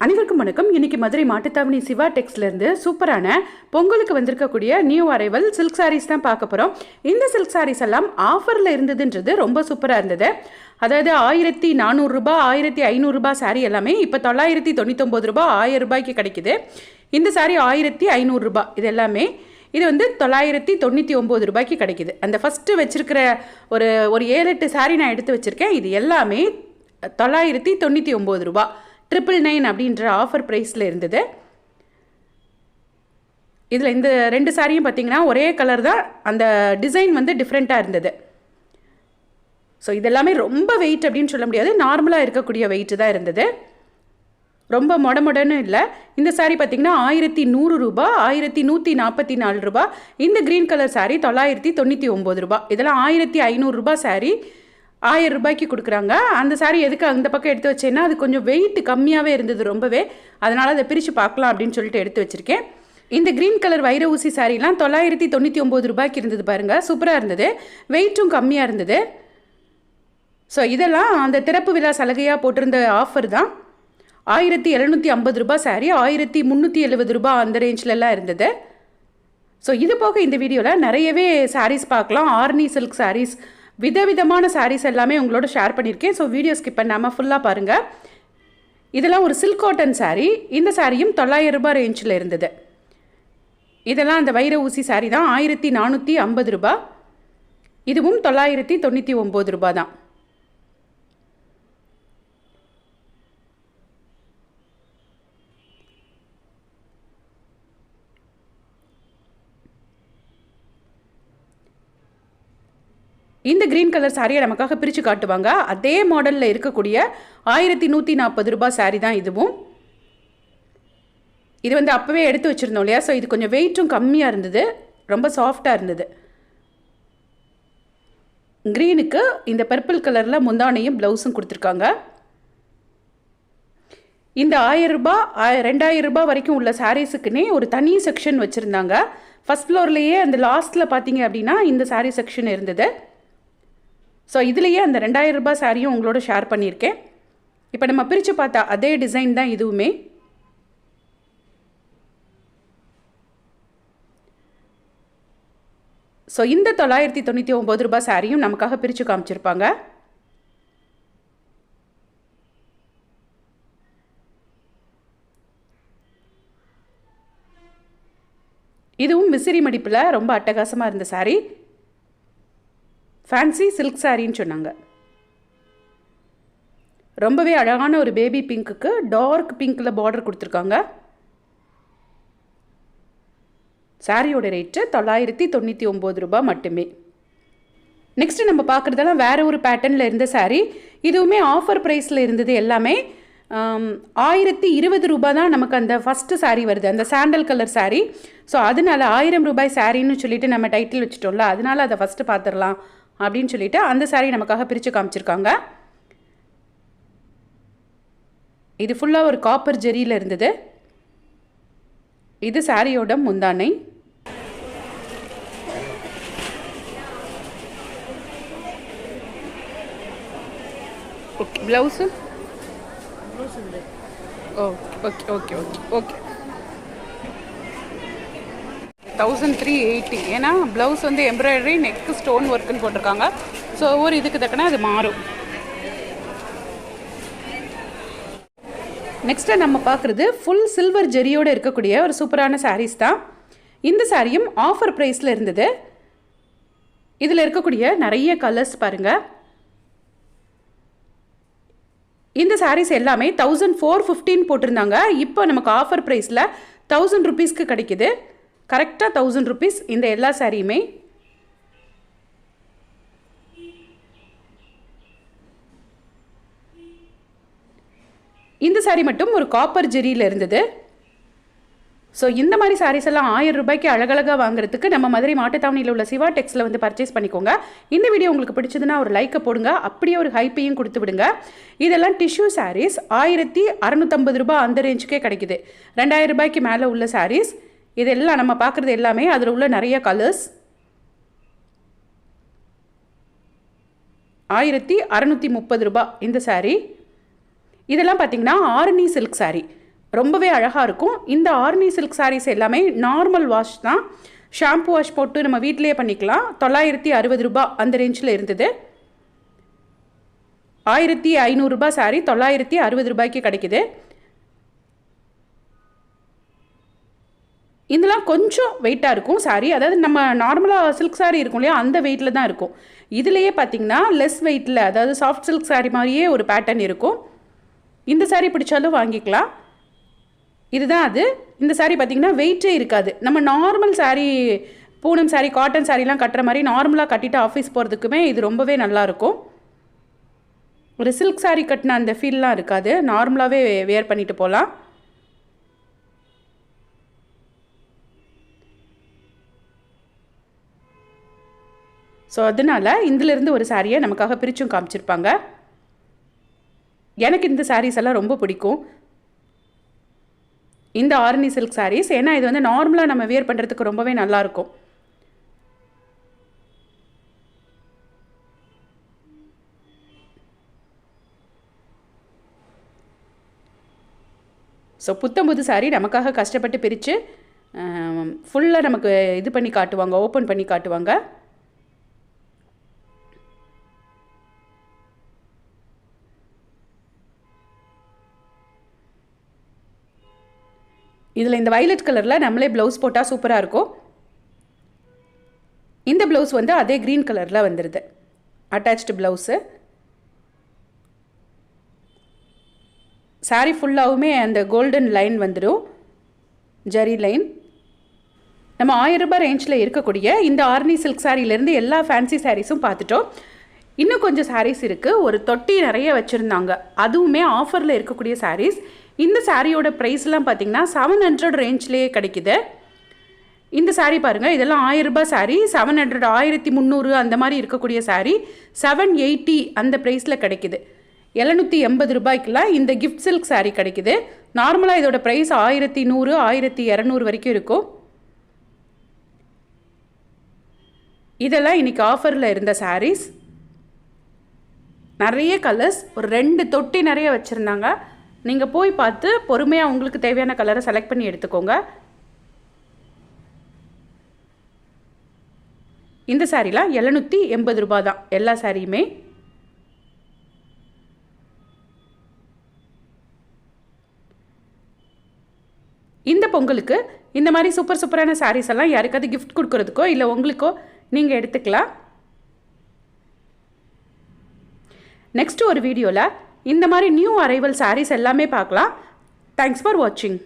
அனைவருக்கும் வணக்கம். இன்னைக்கு மதுரை மாட்டுத்தாவணி சிவா டெக்ஸ்லேருந்து சூப்பரான பொங்கலுக்கு வந்திருக்கக்கூடிய நியூ அரைவல் சில்க் சாரீஸ் தான் பார்க்க போகிறோம். இந்த சில்க் சாரீஸ் எல்லாம் ஆஃபரில் இருந்ததுன்றது ரொம்ப சூப்பராக இருந்தது. அதாவது 1400 ரூபாய் 1500 ரூபாய் சாரீ எல்லாமே இப்போ 999 ரூபாய் 1000 ரூபாய்க்கு கிடைக்குது. இந்த சாரீ 1500 ரூபாய் இது எல்லாமே இது வந்து 999 ரூபாய்க்கு கிடைக்குது. அந்த ஃபஸ்ட்டு வச்சுருக்கிற ஒரு 7-8 சாரீ நான் எடுத்து வச்சுருக்கேன். இது எல்லாமே 999 ரூபாய் 999 அப்படின்ற ஆஃபர் ப்ரைஸில் இருந்தது. இதில் இந்த 2 சாரியும் பார்த்திங்கன்னா ஒரே கலர் தான், அந்த டிசைன் வந்து டிஃப்ரெண்ட்டாக இருந்தது. ஸோ இதெல்லாமே ரொம்ப வெயிட் அப்படின்னு சொல்ல முடியாது, நார்மலாக இருக்கக்கூடிய வெயிட்டு தான் இருந்தது, ரொம்ப மொடன்னு இல்லை. இந்த சாரீ பார்த்திங்கன்னா 1100 ரூபாய் 1144 ரூபாய். இந்த க்ரீன் கலர் சாரீ 999 ரூபாய். இதெல்லாம் 1500 ரூபாய் சாரீ 1000 ரூபாய்க்கு கொடுக்குறாங்க. அந்த சாரீ எதுக்கு அந்த பக்கம் எடுத்து வச்சேன்னா அது கொஞ்சம் வெயிட் கம்மியாகவே இருந்தது ரொம்பவே, அதனால் அதை பிரித்து பார்க்கலாம் அப்படின்னு சொல்லிட்டு எடுத்து வச்சுருக்கேன். இந்த க்ரீன் கலர் வைர ஊசி சாரீலாம் 999 ரூபாய்க்கு இருந்தது பாருங்கள், சூப்பராக இருந்தது, வெயிட்டும் கம்மியாக இருந்தது. ஸோ இதெல்லாம் அந்த திறப்பு விழா சலுகையாக போட்டிருந்த ஆஃபர் தான். 1750 ரூபாய் சாரீ 1370 ரூபாய் அந்த ரேஞ்சிலலாம் இருந்தது. ஸோ இது போக இந்த வீடியோவில் நிறையவே சாரீஸ் பார்க்கலாம். ஆர்னி சில்க் சாரீஸ், விதவிதமான சாரீஸ் எல்லாமே உங்களோட ஷேர் பண்ணியிருக்கேன். ஸோ வீடியோ ஸ்கிப் பண்ணாமல் ஃபுல்லாக பாருங்கள். இதெல்லாம் ஒரு சில்க் காட்டன் சாரீ. இந்த சாரியும் 900 ரூபாய் ரேஞ்சில் இருந்தது. இதெல்லாம் அந்த வைர ஊசி சாரீ தான், 1450 ரூபாய். இதுவும் 999 ரூபாய் தான். இந்த க்ரீன் கலர் சாரியை நமக்காக பிரித்து காட்டுவாங்க. அதே மாடலில் இருக்கக்கூடிய 1140 ரூபாய் சாரீ தான் இதுவும். இது வந்து அப்போவே எடுத்து வச்சுருந்தோம் இல்லையா, ஸோ இது கொஞ்சம் வெயிட்டும் கம்மியாக இருந்தது, ரொம்ப சாஃப்டாக இருந்தது. க்ரீனுக்கு இந்த பர்பிள் கலரில் முந்தானையும் ப்ளவுஸும் கொடுத்துருக்காங்க. இந்த 1000 ரூபாய் 2000 ரூபாய் வரைக்கும் உள்ள சாரீஸுக்குன்னே ஒரு தனி செக்ஷன் வச்சுருந்தாங்க. ஃபஸ்ட் ஃப்ளோர்லேயே அந்த லாஸ்ட்டில் பார்த்தீங்க அப்படின்னா இந்த சாரீ செக்ஷன் இருந்தது. ஸோ இதுலேயே அந்த 2000 ரூபாய் சாரியும் உங்களோட ஷேர் பண்ணியிருக்கேன். இப்போ நம்ம பிரித்து பார்த்தா அதே டிசைன் தான் இதுவுமே. ஸோ இந்த 999 ரூபாய் சாரியும் நமக்காக பிரித்து காமிச்சிருப்பாங்க. இதுவும் விசிறி மடிப்பில் ரொம்ப அட்டகாசமாக இருந்த சாரீ. ஃபேன்சி சில்க் சாரின்னு சொன்னாங்க. ரொம்பவே அழகான ஒரு பேபி பிங்க்குக்கு டார்க் பிங்க்கில் பார்டர் கொடுத்துருக்காங்க. சாரியோட ரேட்டு 999 ரூபாய் மட்டுமே. நெக்ஸ்ட்டு நம்ம பார்க்குறதெல்லாம் வேறு ஒரு பேட்டர்னில் இருந்த சாரீ. இதுவுமே ஆஃபர் ப்ரைஸில் இருந்தது. எல்லாமே 1020 ரூபாய் தான் நமக்கு அந்த ஃபஸ்ட்டு சாரீ வருது, அந்த சாண்டல் கலர் சாரீ. ஸோ அதனால 1000 ரூபாய் சாரின்னு சொல்லிட்டு நம்ம டைட்டில் வச்சுட்டோம்ல, அதனால அதை ஃபஸ்ட்டு பார்த்துடலாம் அப்படின்னு சொல்லிட்டு அந்த சாரீ நமக்காக பிரித்து காமிச்சிருக்காங்க. இது ஃபுல்லாக ஒரு காப்பர் ஜெரியில் இருந்தது. இது சாரியோட முந்தானை. Okay, blouse okay okay okay okay 1380. ஏன்னா ப்ளவுஸ் வந்து எம்ப்ராய்டரி, நெக்கு ஸ்டோன் ஒர்க்குன்னு போட்டிருக்காங்க. ஸோ ஒவ்வொரு இதுக்கு தக்கன அது மாறும். நெக்ஸ்ட்டு நம்ம பார்க்குறது ஃபுல் சில்வர் ஜெரியோடு இருக்கக்கூடிய ஒரு சூப்பரான சாரீஸ் தான். இந்த சாரியும் ஆஃபர் ப்ரைஸில் இருந்தது. இதில் இருக்கக்கூடிய நிறைய கலர்ஸ் பாருங்கள். இந்த சாரீஸ் எல்லாமே 1415 போட்டிருந்தாங்க. இப்போ நமக்கு ஆஃபர் ப்ரைஸில் 1000 ருபீஸ்க்கு கிடைக்குது. கரெக்டாக 1000 ருபீஸ் இந்த எல்லா சாரியுமே. இந்த சாரீ மட்டும் ஒரு காப்பர் ஜெரியில் இருந்தது. ஸோ இந்த மாதிரி சாரீஸ் எல்லாம் 1000 ரூபாய்க்கு அழகழகாக வாங்குறதுக்கு நம்ம மதுரை மாட்டுத்தாவணியில் உள்ள சிவா டெக்ஸில் வந்து பர்ச்சேஸ் பண்ணிக்கோங்க. இந்த வீடியோ உங்களுக்கு பிடிச்சதுன்னா ஒரு லைக்கை போடுங்க, அப்படியே ஒரு ஹைப்பையும் கொடுத்து விடுங்க. இதெல்லாம் டிஷ்யூ சாரீஸ் 1650 ரூபாய் அந்த ரேஞ்சுக்கே கிடைக்குது. 2000 ரூபாய்க்கு மேலே உள்ள சாரீஸ் இதெல்லாம் நம்ம பார்க்குறது எல்லாமே. அதில் உள்ள நிறைய கலர்ஸ். 1630 ரூபாய் இந்த சாரீ. இதெல்லாம் பார்த்தீங்கன்னா ஆரணி சில்க் சாரீ. ரொம்பவே அழகாக இருக்கும். இந்த ஆர்னி சில்க் சாரீஸ் எல்லாமே நார்மல் வாஷ் தான், ஷாம்பு வாஷ் போட்டு நம்ம வீட்டிலேயே பண்ணிக்கலாம். 960 ரூபாய் அந்த ரேஞ்சில் இருந்தது. 1500 ரூபாய் சாரீ 960 ரூபாய்க்கு கிடைக்குது. இதெல்லாம் கொஞ்சம் வெயிட்டாக இருக்கும் சாரீ, அதாவது நம்ம நார்மலாக சில்க் சாரீ இருக்கும் இல்லையா, அந்த வெயிட்டில் தான் இருக்கும். இதுலேயே பார்த்திங்கன்னா லெஸ் வெயிட்டில், அதாவது சாஃப்ட் சில்க் சாரீ மாதிரியே ஒரு பேட்டர்ன் இருக்கும். இந்த சாரீ பிடிச்சாலும் வாங்கிக்கலாம். இதுதான் அது. இந்த சாரீ பார்த்திங்கன்னா வெயிட்டே இருக்காது. நம்ம நார்மல் சாரீ, பூனம் சாரீ, காட்டன் சாரீலாம் கட்டுற மாதிரி நார்மலாக கட்டிட்டு ஆஃபீஸ் போகிறதுக்குமே இது ரொம்பவே நல்லாயிருக்கும். ஒரு சில்க் சாரீ கட்டின அந்த ஃபீல்லாம் இருக்காது, நார்மலாகவே வேர் பண்ணிட்டு போகலாம். ஸோ அதனால் இதிலிருந்து ஒரு சாரியை நமக்காக பிரிச்சும் காமிச்சிருப்பாங்க. எனக்கு இந்த சாரீஸ் எல்லாம் ரொம்ப பிடிக்கும், இந்த ஆர்னி சில்க் சாரீஸ். ஏன்னா இது வந்து நார்மலாக நம்ம வேர் பண்ணுறதுக்கு ரொம்பவே நல்லாயிருக்கும். ஸோ புத்தம்புது சாரீ நமக்காக கஷ்டப்பட்டு பிரித்து ஃபுல்லாக நமக்கு இது பண்ணி காட்டுவாங்க, ஓப்பன் பண்ணி காட்டுவாங்க. இதில் இந்த வயலட் கலரில் நம்மளே ப்ளவுஸ் போட்டால் சூப்பராக இருக்கும். இந்த ப்ளவுஸ் வந்து அதே க்ரீன் கலரில் வந்துடுது, அட்டாச்டு ப்ளவுஸு. சாரீ ஃபுல்லாகவுமே அந்த கோல்டன் லைன் வந்துடும், ஜரி லைன். நம்ம 1000 ரூபாய் ரேஞ்சில் இருக்கக்கூடிய இந்த ஆர்னி சில்க் சாரியிலேருந்து எல்லா ஃபேன்சி சாரீஸும் பார்த்துட்டோம். இன்னும் கொஞ்சம் சாரீஸ் இருக்குது. ஒரு தொட்டி நிறைய வச்சுருந்தாங்க, அதுவுமே ஆஃபரில் இருக்கக்கூடிய சாரீஸ். இந்த சாரியோட ப்ரைஸ்லாம் பார்த்திங்கன்னா 700 ரேஞ்ச்லேயே கிடைக்குது. இந்த சாரீ பாருங்கள், இதெல்லாம் 1000 ரூபாய் சாரீ. 700, 1300 அந்த மாதிரி இருக்கக்கூடிய சாரீ 780 அந்த ப்ரைஸில் கிடைக்குது. 780 ரூபாய்க்குலாம் இந்த கிஃப்ட் சில்க் சாரீ கிடைக்குது. நார்மலாக இதோட ப்ரைஸ் 1100, 1200 வரைக்கும் இருக்கும். இதெல்லாம் இன்றைக்கி ஆஃபரில் இருந்த சாரீஸ். நிறைய கலர்ஸ், ஒரு 2 தொட்டி நிறைய வச்சுருந்தாங்க. நீங்கள் போய் பார்த்து பொறுமையாக உங்களுக்கு தேவையான கலரை செலக்ட் பண்ணி எடுத்துக்கோங்க. இந்த சாரீலாம் 780 ரூபாய் தான் எல்லா சாரியுமே. இந்த பொங்கலுக்கு இந்த மாதிரி சூப்பர் சூப்பரான சாரீஸ் எல்லாம் யாருக்காவது கிஃப்ட் கொடுக்கறதுக்கோ இல்லை உங்களுக்கோ நீங்கள் எடுத்துக்கலாம். நெக்ஸ்ட் ஒரு வீடியோவில் இந்த மாதிரி நியூ அரைவல் சாரீஸ் எல்லாமே பார்க்கலாம். தேங்க்ஸ் ஃபார் வாட்சிங்.